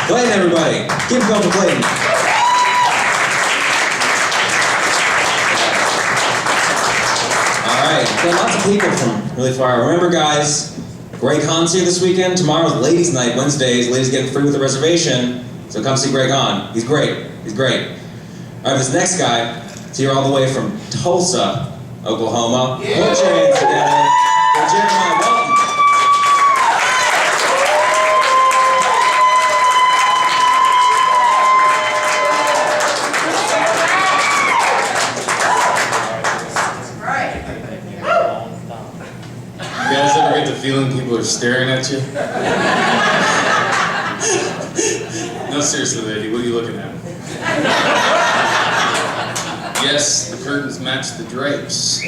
Clayton, everybody. Give it up to Clayton. All right, got lots of people from really far. Remember, guys, Greg Hahn's here this weekend. Tomorrow's ladies' night. Wednesdays, ladies getting free with a reservation. So come see Greg Hahn. He's great. He's great. All right, this next guy is here all the way from Tulsa, Oklahoma. Put your hands together for Jeremiah Walton. You guys ever get the feeling people are staring at you? No, seriously, lady, what are you looking at? Yes, the curtains match the drapes.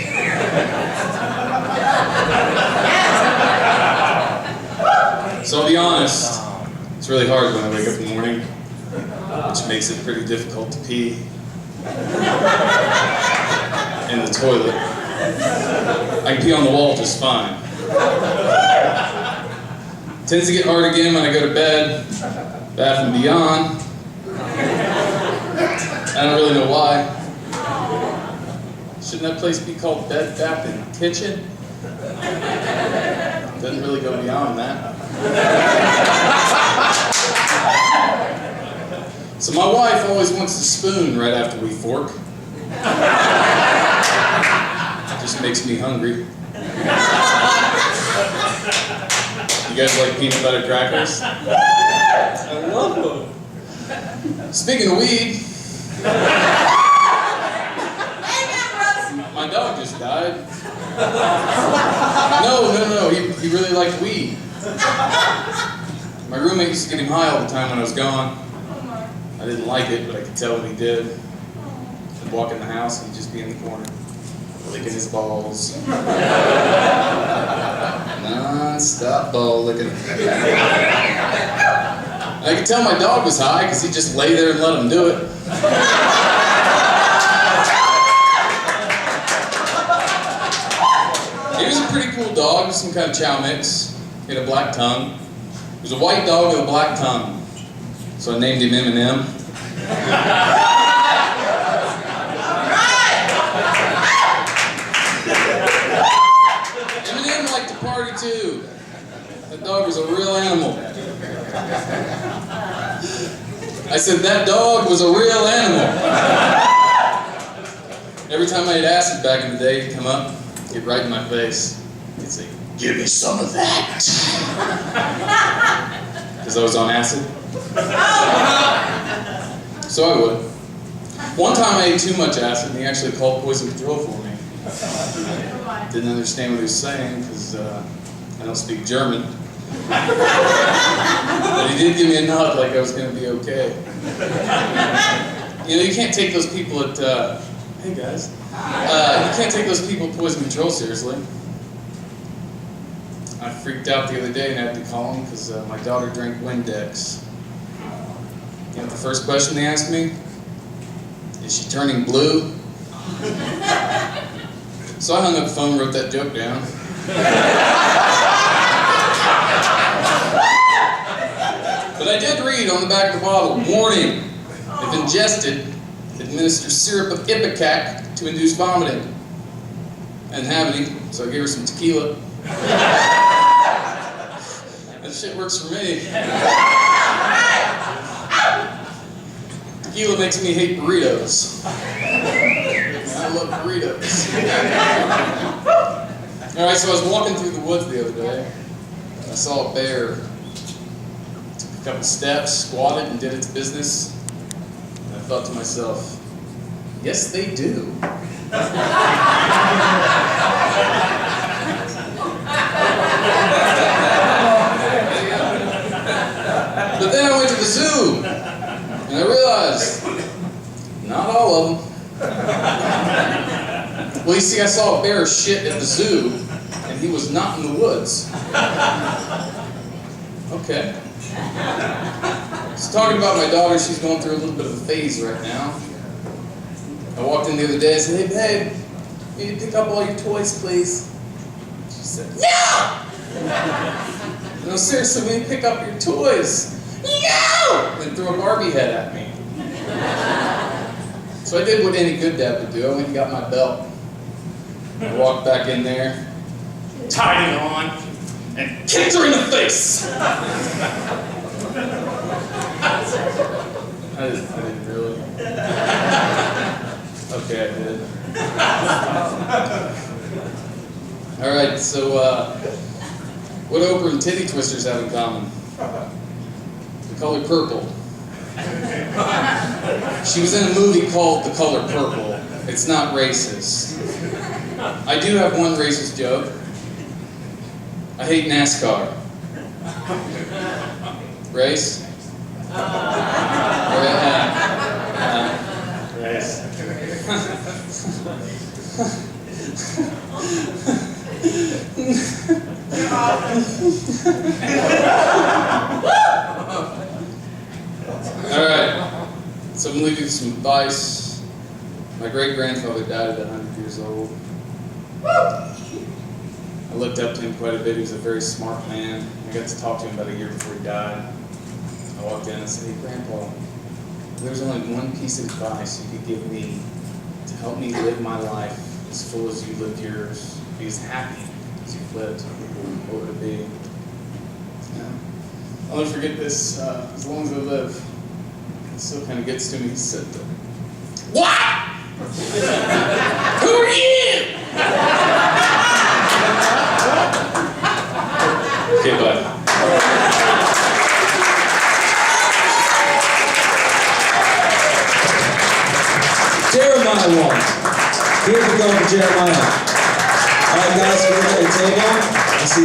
So I'll be honest, it's really hard when I wake up in the morning, which makes it pretty difficult to pee in the toilet. I can pee on the wall just fine. Tends to get hard again when I go to bed, Bath and Beyond. I don't really know why. Shouldn't that place be called Bed, Bath, and Kitchen? Doesn't really go beyond that. So my wife always wants to spoon right after we fork. Just makes me hungry. You guys like peanut butter crackers? I love them. Speaking of weed, my dog just died. No, he really liked weed. My roommate used to get him high all the time when I was gone. I didn't like it, but I could tell what he did. I'd walk in the house and he'd just be in the corner, licking his balls. Non-stop ball licking. I could tell my dog was high because he'd just lay there and let him do it. He was a pretty cool dog, some kind of chow mix. He had a black tongue. He was a white dog with a black tongue. So I named him M&M. M&M liked to party too. That dog was a real animal. I said that dog was a real animal. Every time I had acid back in the day, he'd come up, get right in my face. He'd say, "Give me some of that." Because I was on acid. So I would. One time I ate too much acid and he actually called poison control for me. Didn't understand what he was saying because I don't speak German. But he did give me a nod like I was going to be okay. You know, you can't take those people at, hey guys, you can't take those people at poison control seriously. I freaked out the other day and had to call him because my daughter drank Windex. You know the first question they asked me? Is she turning blue? So I hung up the phone and wrote that joke down. But I did read on the back of the bottle, warning, if ingested, administer syrup of ipecac to induce vomiting. I didn't have any, so I gave her some tequila. That shit works for me. Tequila makes me hate burritos. I love burritos. Alright, so I was walking through the woods the other day. I saw a bear. Took a couple steps, squatted, and did its business. And I thought to myself, yes, they do. But then I went to the zoo, and I realized, not all of them. Well, you see, I saw a bear shit at the zoo, and he was not in the woods. Okay. So talking about my daughter, she's going through a little bit of a phase right now. I walked in the other day and said, "Hey, babe, can you pick up all your toys, please?" She said, "No!" No, seriously, will you pick up your toys? No! Barbie head at me. So I did what any good dad would do. I went and got my belt. I walked back in there, tied it on, and kicked her in the face. I didn't really. Okay, I did. All right, so what Oprah and titty twisters have in common? The color purple. She was in a movie called The Color Purple. It's not racist. I do have one racist joke. I hate NASCAR. Race? Race. Alright, so I'm going to leave you with some advice. My great-grandfather died at 100 years old. I looked up to him quite a bit. He was a very smart man. I got to talk to him about a year before he died. I walked in and I said, "Hey, Grandpa, if there's only one piece of advice you could give me to help me live my life as full as you lived yours, be as happy as you've lived, what would it be?" I'll never forget this as long as I live. It still kind of gets to me. He said, "What? Who are you?" Okay, bye. Jeremiah Walton. Here we go for Jeremiah. All right, guys, we're at the table. I see